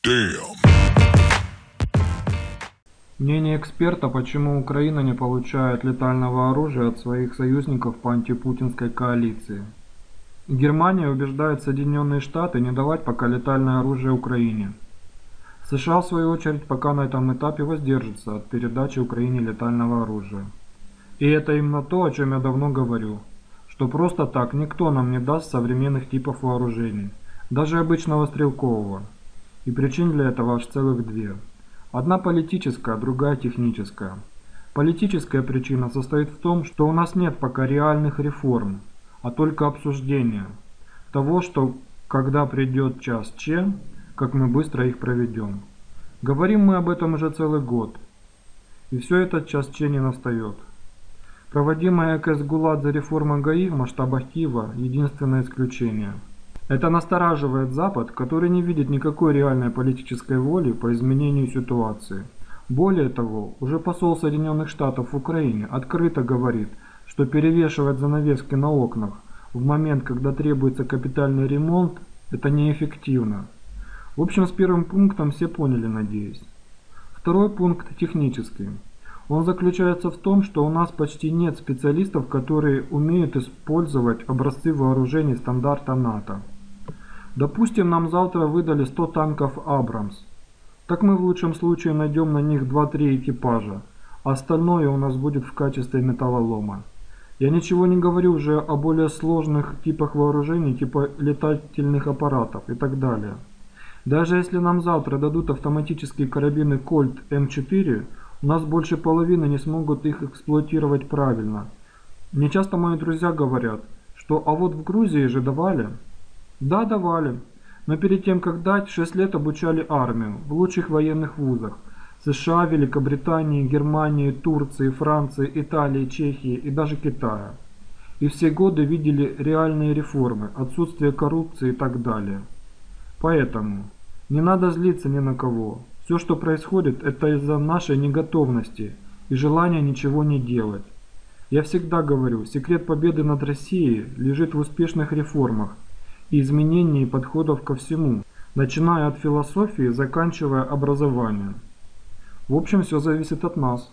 Damn. Мнение эксперта, почему Украина не получает летального оружия от своих союзников по антипутинской коалиции. Германия убеждает Соединенные Штаты не давать пока летальное оружие Украине. США, в свою очередь, пока на этом этапе воздержится от передачи Украине летального оружия. И это именно то, о чем я давно говорю, что просто так никто нам не даст современных типов вооружений, даже обычного стрелкового. И причин для этого аж целых две. Одна политическая, другая техническая. Политическая причина состоит в том, что у нас нет пока реальных реформ, а только обсуждения того, что когда придет час Ч, как мы быстро их проведем. Говорим мы об этом уже целый год, и все этот час Ч не настает. Проводимая ЭКС Гуладзе реформа ГАИ в масштабах Киева – единственное исключение. Это настораживает Запад, который не видит никакой реальной политической воли по изменению ситуации. Более того, уже посол Соединенных Штатов в Украине открыто говорит, что перевешивать занавески на окнах в момент, когда требуется капитальный ремонт, это неэффективно. В общем, с первым пунктом все поняли, надеюсь. Второй пункт технический. Он заключается в том, что у нас почти нет специалистов, которые умеют использовать образцы вооружений стандарта НАТО. Допустим, нам завтра выдали 100 танков «Абрамс». Так мы в лучшем случае найдем на них 2-3 экипажа, а остальное у нас будет в качестве металлолома. Я ничего не говорю уже о более сложных типах вооружений, типа летательных аппаратов и так далее. Даже если нам завтра дадут автоматические карабины Colt М4, у нас больше половины не смогут их эксплуатировать правильно. Мне часто мои друзья говорят, что а вот в Грузии же давали. Да, давали. Но перед тем, как дать, 6 лет обучали армию в лучших военных вузах. США, Великобритании, Германии, Турции, Франции, Италии, Чехии и даже Китая. И все годы видели реальные реформы, отсутствие коррупции и так далее. Поэтому не надо злиться ни на кого. Все, что происходит, это из-за нашей неготовности и желания ничего не делать. Я всегда говорю, секрет победы над Россией лежит в успешных реформах и изменении подходов ко всему, начиная от философии, заканчивая образованием. В общем, все зависит от нас.